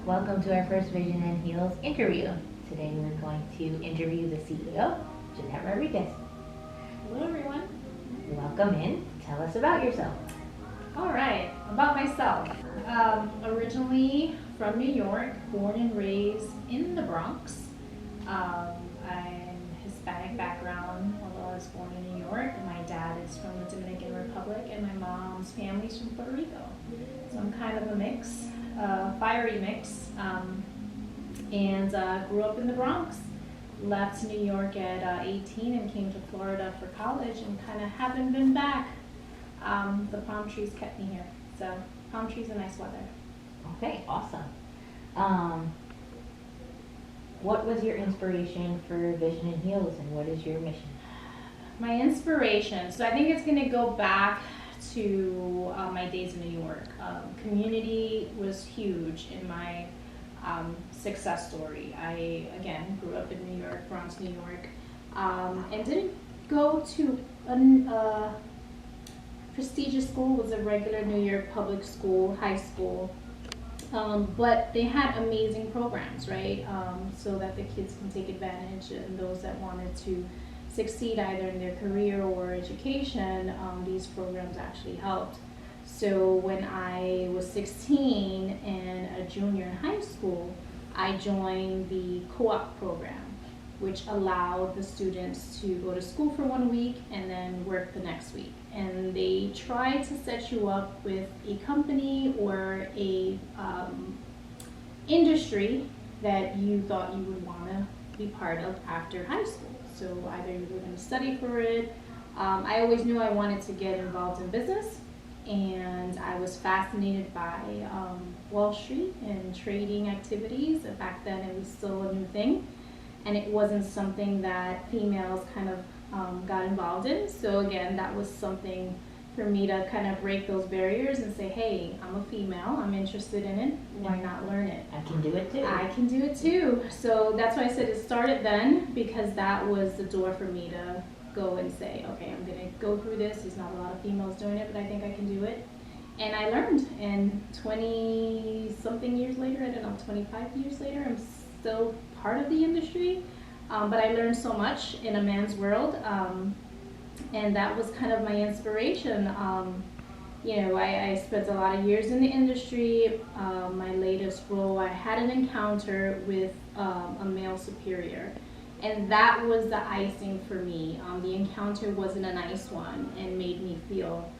Welcome to our first Vision and Heels interview. Today we're going to interview the CEO, Jeanette Rodriguez. Hello everyone. Welcome in. Tell us about yourself. All right, about myself. Originally from New York, born and raised in the Bronx. I'm Hispanic background, although I was born in New York. And my dad is from the Dominican Republic and my mom's family's from Puerto Rico. So I'm kind of a mix, fiery mix. And grew up in the Bronx. Left New York at 18 and came to Florida for college and kind of haven't been back. The palm trees kept me here. So palm trees and nice weather. Okay, awesome. What was your inspiration for Vision and Heels, and what is your mission? My inspiration, so I think it's going to go back to my days in New York. Community was huge in my success story. I, again, grew up in New York, Bronx, New York, and didn't go to a prestigious school. Was a regular New York public school, high school. But they had amazing programs, right? So that the kids can take advantage, and those that wanted to succeed either in their career or education, these programs actually helped. So when I was 16 and a junior in high school, I joined the co-op program, which allowed the students to go to school for 1 week and then work the next week. And they try to set you up with a company or a industry that you thought you would want to be part of after high school. So either you were going to study for it. I always knew I wanted to get involved in business, and I was fascinated by Wall Street and trading activities. Back then it was still a new thing, and it wasn't something that females kind of got involved in. So again, that was something for me to kind of break those barriers and say, hey, I'm a female, I'm interested in it, why not learn it? I can do it too. I can do it too. So that's why I said it started then, because that was the door for me to go and say, okay, I'm gonna go through this. There's not a lot of females doing it, but I think I can do it. And I learned, and 20 something years later, I don't know, 25 years later, I'm still part of the industry. But I learned so much in a man's world, and that was kind of my inspiration. I spent a lot of years in the industry. My latest role, I had an encounter with a male superior, and that was the icing for me. The encounter wasn't a nice one and made me feel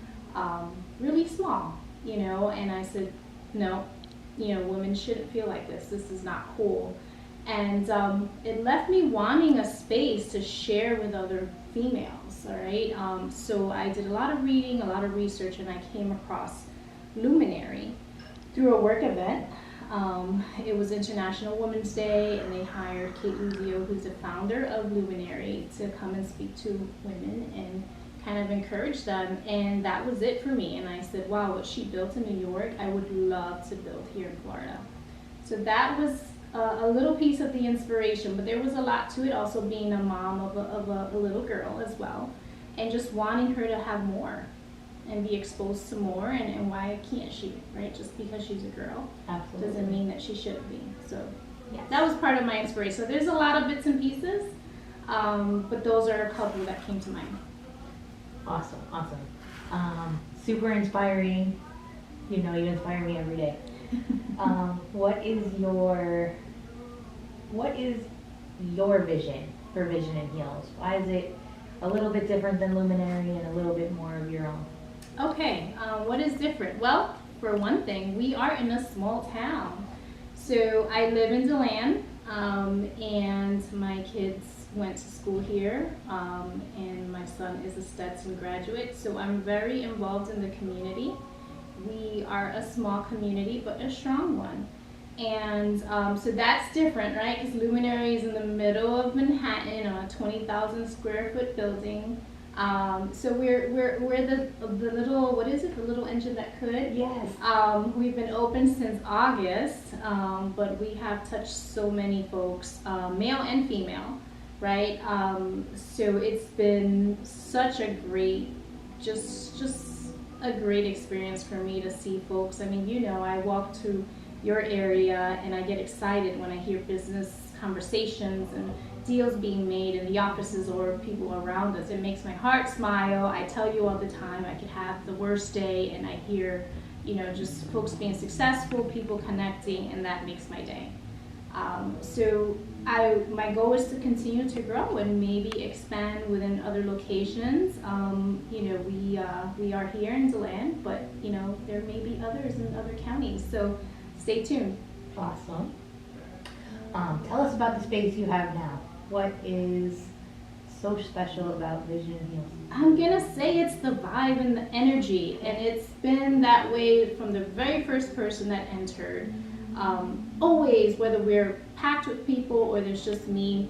really small, and I said, no, women shouldn't feel like this. This is not cool. And it left me wanting a space to share with other females, all right? So I did a lot of reading, a lot of research, and I came across Luminary through a work event. It was International Women's Day, and they hired Kate Luzio, who's the founder of Luminary, to come and speak to women and kind of encourage them. And that was it for me. And I said, wow, what she built in New York, I would love to build here in Florida. So that was a little piece of the inspiration, but there was a lot to it, also being a mom of a little girl as well, and just wanting her to have more and be exposed to more, and why can't she, right? Just because she's a girl Absolutely. doesn't mean that she shouldn't be. So Yes. that was part of my inspiration. So there's a lot of bits and pieces, but those are a couple that came to mind. Awesome. Super inspiring. You inspire me every day. What is your vision for Vision and Heels? Why is it a little bit different than Luminary and a little bit more of your own? Okay, what is different? Well, for one thing, we are in a small town. So I live in Deland, and my kids went to school here, and my son is a Stetson graduate, so I'm very involved in the community. We are a small community, but a strong one. And so that's different, right? Because Luminary is in the middle of Manhattan, a 20,000 square foot building. So we're the little, what is it? The little engine that could. Yes. We've been open since August, but we have touched so many folks, male and female, right? So it's been such a great, just a great experience for me to see folks. I mean, I walk to your area, and I get excited when I hear business conversations and deals being made in the offices or people around us. It makes my heart smile. I tell you all the time, I could have the worst day and I hear, just folks being successful, people connecting, and that makes my day. So my goal is to continue to grow and maybe expand within other locations. We are here in Deland, but there may be others in other counties. So stay tuned. Awesome. Tell us about the space you have now. What is so special about Vision and Heels? I'm gonna say it's the vibe and the energy, and it's been that way from the very first person that entered. Always, whether we're packed with people or there's just me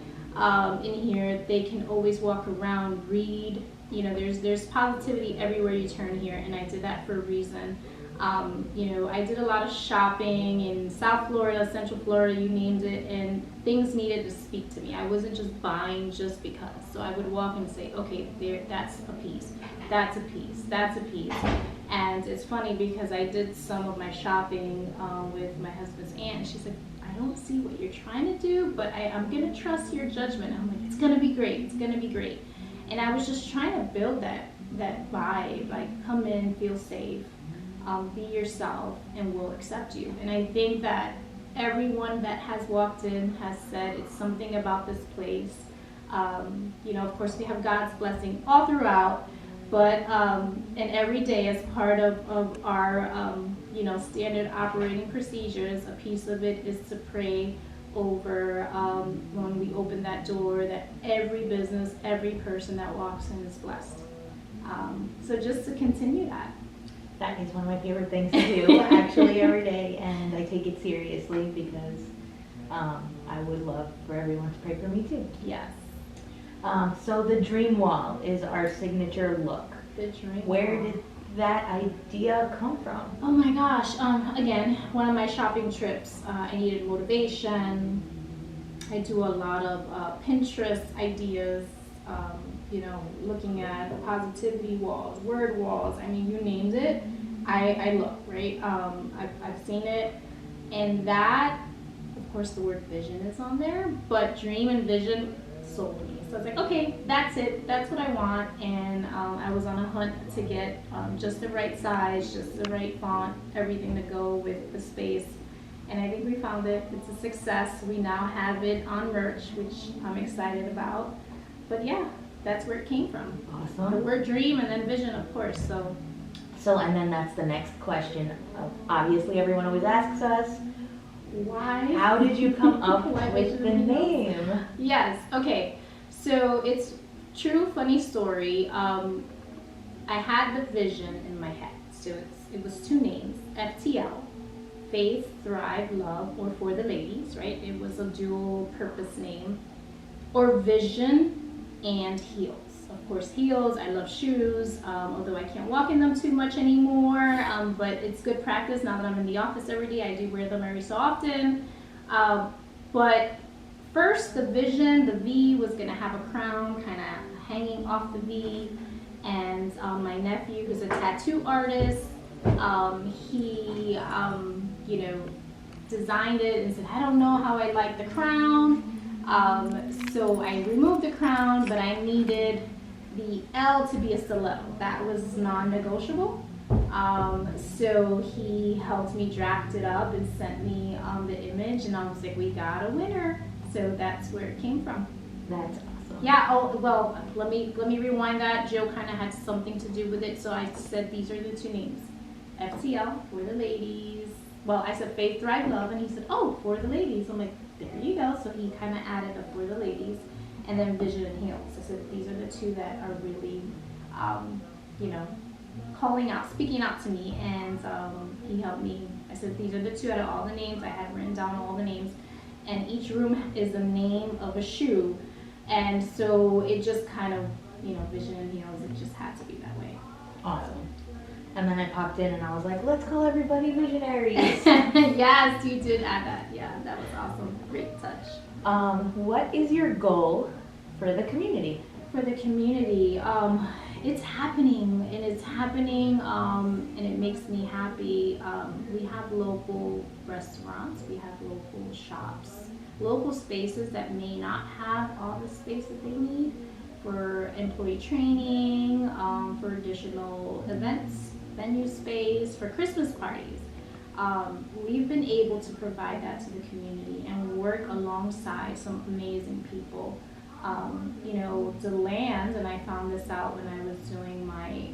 in here, they can always walk around, read. There's positivity everywhere you turn here, and I did that for a reason. I did a lot of shopping in South Florida, Central Florida, you named it, and things needed to speak to me. I wasn't just buying just because. So I would walk and say, okay, that's a piece, that's a piece, that's a piece. And it's funny because I did some of my shopping with my husband's aunt, and she's like, I don't see what you're trying to do, but I'm going to trust your judgment. I'm like, it's going to be great, it's going to be great. And I was just trying to build that vibe, like come in, feel safe. Be yourself and we'll accept you. And I think that everyone that has walked in has said it's something about this place. Of course we have God's blessing all throughout, but and every day as part of our standard operating procedures, a piece of it is to pray over when we open that door that every business, every person that walks in is blessed. So just to continue that. That is one of my favorite things to do, actually, every day, and I take it seriously because I would love for everyone to pray for me too. Yes. So the dream wall is our signature look. The dream Where wall. did that idea come from? Oh my gosh, again, one of my shopping trips, I needed motivation. I do a lot of Pinterest ideas, looking at positivity walls, word walls, you named it, I look, right? I've seen it, and that, of course the word vision is on there, but dream and vision sold me. So I was like, okay, that's it, that's what I want, and I was on a hunt to get just the right size, just the right font, everything to go with the space, and I think we found it. It's a success. We now have it on merch, which I'm excited about, but yeah, that's where it came from. Awesome. The word dream and then vision, of course. So, and then that's the next question. Obviously, everyone always asks us, why? How did you come up Why with Vision the and Heels? name? Yes. Okay. So it's true, funny story. I had the vision in my head. So it was two names: FTL, Faith, Thrive, Love, or For the Ladies. Right? It was a dual purpose name. Or Vision and Heels. Of course, heels, I love shoes, although I can't walk in them too much anymore, but it's good practice now that I'm in the office every day. I do wear them every so often. But first, the vision, the V was going to have a crown kind of hanging off the V, and my nephew, who's a tattoo artist, he designed it and said, I don't know how I like the crown. So I removed the crown, but I needed the L to be a stiletto. That was non-negotiable. So he helped me draft it up and sent me the image, and I was like, we got a winner. So that's where it came from. That's awesome. Yeah, oh, well, let me rewind that. Joe kind of had something to do with it, so I said these are the two names. FTL, For the Ladies. Well, I said Faith, Thrive, Love, and he said, oh, For the Ladies. I'm like, there you go. So he kind of added a For the Ladies, and then Vision and Heels. I said these are the two that are really, calling out, speaking out to me, and he helped me. I said these are the two out of all the names. I had written down all the names, and each room is the name of a shoe, and so it just kind of, Vision and Heels. It just had to be that way. Awesome. And then I popped in and I was like, let's call everybody visionaries. Yes, you did add that. Yeah, that was awesome. Great touch. What is your goal for the community? For the community, it's happening, and it's happening, and it makes me happy. We have local restaurants, we have local shops, local spaces that may not have all the space that they need for employee training, for additional events, venue space, for Christmas parties. We've been able to provide that to the community and work alongside some amazing people. Deland, and I found this out when I was doing my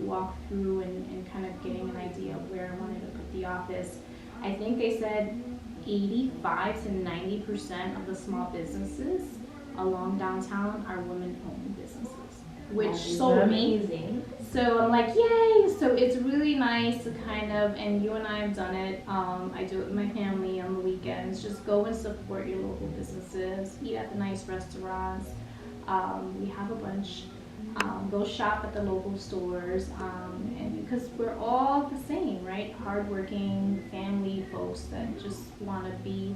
walkthrough and kind of getting an idea of where I wanted to put the office. I think they said 85 to 90% of the small businesses along downtown are women-owned businesses, which sold me. Amazing. So I'm like, yay! So it's really nice to kind of, and you and I have done it. I do it with my family on the weekends. Just go and support your local businesses. Eat at the nice restaurants. We have a bunch. Go shop at the local stores, and because we're all the same, right? Hardworking family folks that just want to be,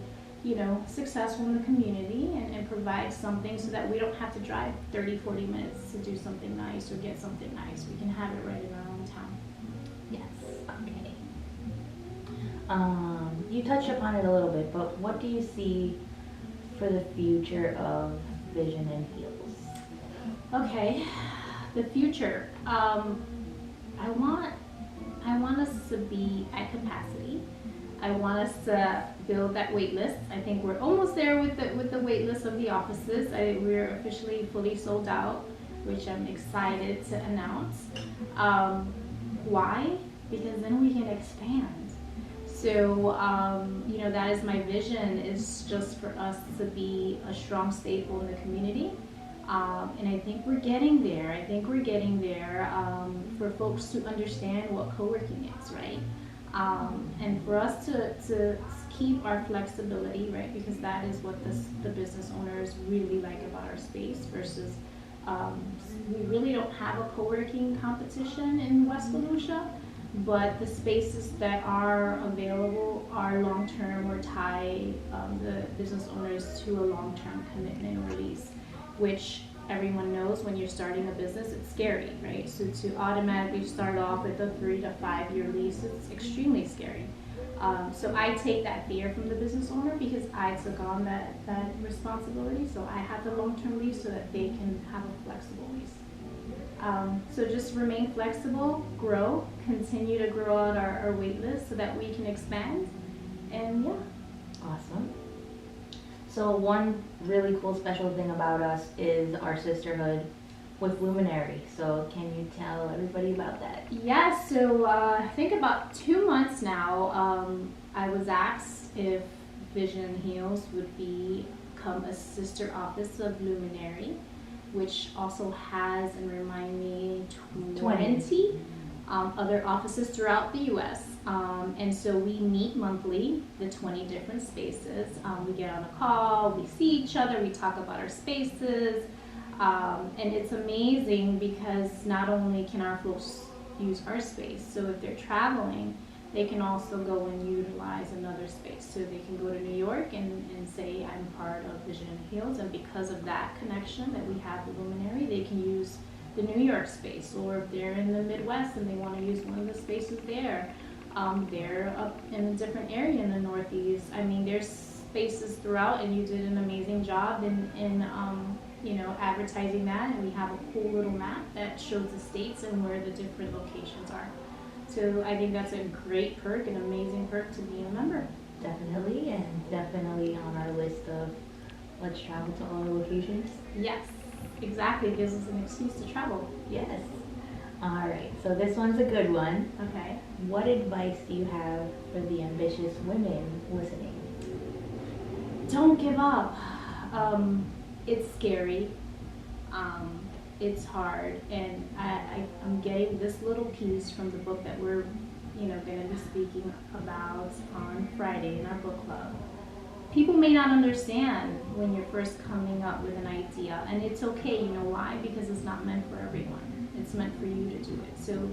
successful in the community and provide something so that we don't have to drive 30, 40 minutes to do something nice or get something nice. We can have it right in our own town. Yes, okay. You touched upon it a little bit, but what do you see for the future of Vision and Heels? Okay, the future. I want us to be at capacity. I want us to build that wait list. I think we're almost there with the wait list of the offices. We're officially fully sold out, which I'm excited to announce. Why? Because then we can expand. So, that is my vision, is just for us to be a strong staple in the community. And I think we're getting there. For folks to understand what co-working is, right? And for us to keep our flexibility, right? Because that is what the business owners really like about our space versus we really don't have a co-working competition in West Volusia, but the spaces that are available are long-term or tie the business owners to a long-term commitment or lease, which everyone knows when you're starting a business, it's scary, right? So to automatically start off with a 3 to 5 year lease, it's extremely scary. So I take that fear from the business owner because I took on that responsibility. So I have the long-term lease so that they can have a flexible lease. So just remain flexible, grow, continue to grow out our wait list so that we can expand, and yeah. Awesome. So one really cool special thing about us is our sisterhood with Luminary. So can you tell everybody about that? Yes, so I think about 2 months now, I was asked if Vision and Heels would become a sister office of Luminary, which also has, and remind me, 20 other offices throughout the U.S. And so we meet monthly, the 20 different spaces. We get on a call, we see each other, we talk about our spaces. And it's amazing because not only can our folks use our space, so if they're traveling, they can also go and utilize another space. So they can go to New York and say, I'm part of Vision and Heels, and because of that connection that we have with Luminary, they can use the New York space. Or if they're in the Midwest and they want to use one of the spaces there, they're up in a different area in the Northeast. I mean, there's spaces throughout, and you did an amazing job in advertising that, and we have a cool little map that shows the states and where the different locations are. So I think that's a great perk, an amazing perk to be a member. Definitely, and definitely on our list of let's travel to all the locations. Yes, exactly. It gives us an excuse to travel. Yes. All right, so this one's a good one. Okay. What advice do you have for the ambitious women listening? Don't give up. It's scary. It's hard, and I'm getting this little piece from the book that we're, going to be speaking about on Friday in our book club. People may not understand when you're first coming up with an idea, and it's okay. You know why? Because it's not meant for everyone. It's meant for you to do it. So,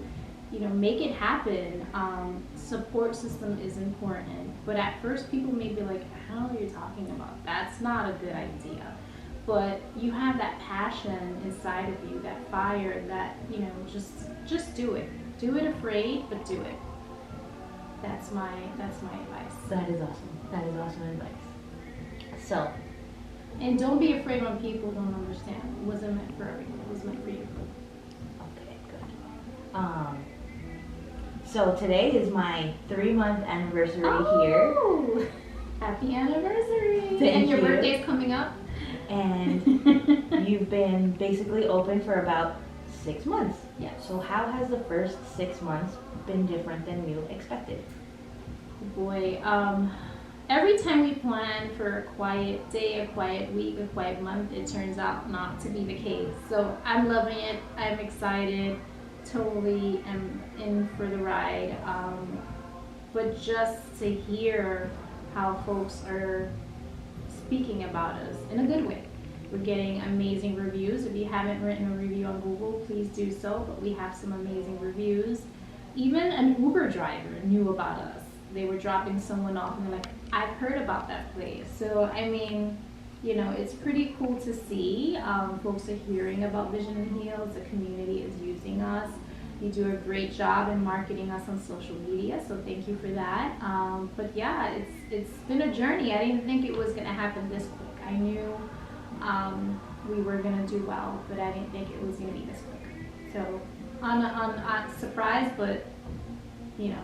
make it happen. Support system is important, but at first people may be like, "How are you talking about? That's not a good idea." but you have that passion inside of you, that fire, that, you know, just do it. Do it afraid, but do it. That's my advice. That is awesome. That is awesome advice. So, And don't be afraid when people don't understand. It wasn't meant for everyone. It was meant for you. okay, good. So today is my 3-month anniversary here. Oh, happy anniversary! Thank And your you. birthday's coming up. And you've been basically open for about 6 months. Yes. So how has the first 6 months been different than you expected? Boy, every time we plan for a quiet day, a quiet week, a quiet month, it turns out not to be the case. So I'm loving it. I'm excited. Totally am in for the ride. But just to hear how folks are speaking about us in a good way. We're getting amazing reviews. If you haven't written a review on Google, please do so. But we have some amazing reviews. Even an Uber driver knew about us. They were dropping someone off and they're like, I've heard about that place. So, I mean, you know, it's pretty cool to see. Folks are hearing about Vision and Heals. The community is using us. You do a great job in marketing us on social media, so thank you for that. But yeah, it's been a journey. I didn't think it was going to happen this quick. I knew we were going to do well, but I didn't think it was going to be this quick. So, on surprise, but you know,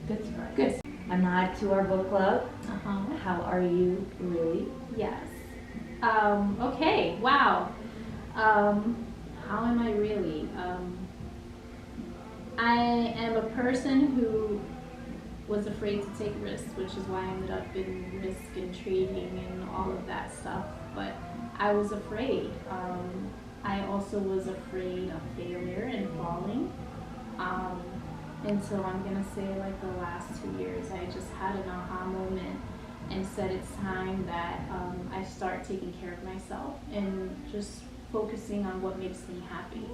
Good surprise. good. A nod to our book club. Uh-huh. How are you really? Yes. Okay. Wow. How am I really? I am a person who was afraid to take risks, which is why I ended up in risk and trading and all of that stuff. But I was afraid. I also was afraid of failure and falling. And so I'm gonna say, like, the last 2 years, I just had an aha moment and said it's time that I start taking care of myself and just focusing on what makes me happy.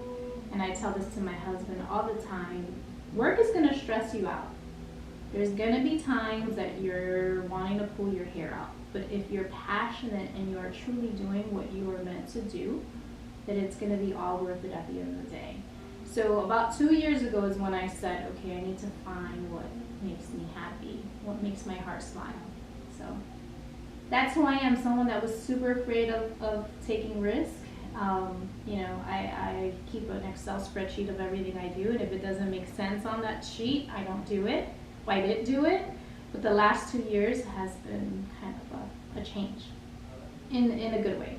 And I tell this to my husband all the time. Work is gonna stress you out. There's gonna be times that you're wanting to pull your hair out. But if you're passionate and you are truly doing what you are meant to do, then it's gonna be all worth it at the end of the day. So about 2 years ago is when I said, okay, I need to find what makes me happy, what makes my heart smile. So that's who I am, someone that was super afraid of taking risks. You know, I keep an Excel spreadsheet of everything I do, and if it doesn't make sense on that sheet, I don't do it. I did do it, but the last 2 years has been kind of a change in a good way.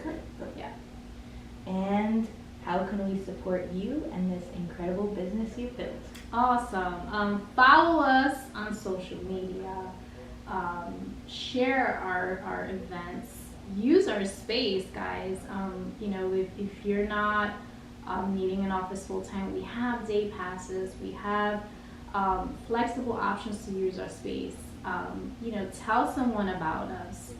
Good. Yeah. And how can we support you and this incredible business you've built? Awesome. Follow us on social media. Share our events. Use our space, guys. You know, if you're not needing an office full time, we have day passes. We have flexible options to use our space. You know, tell someone about us.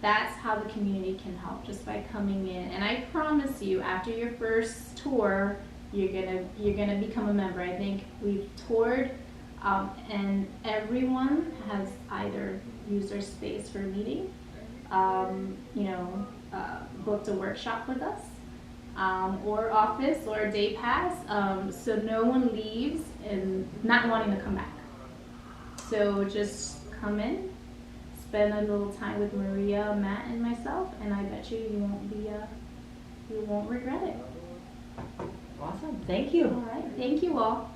That's how the community can help, just by coming in. And I promise you, after your first tour, you're gonna become a member. I think we've toured, and everyone has either used our space for a meeting, you know, booked a workshop with us, or office or a day pass. So no one leaves and not wanting to come back. So just come in, spend a little time with Maria, Matt, and myself, and I bet you you won't regret it. Awesome. Thank you. All right. Thank you all.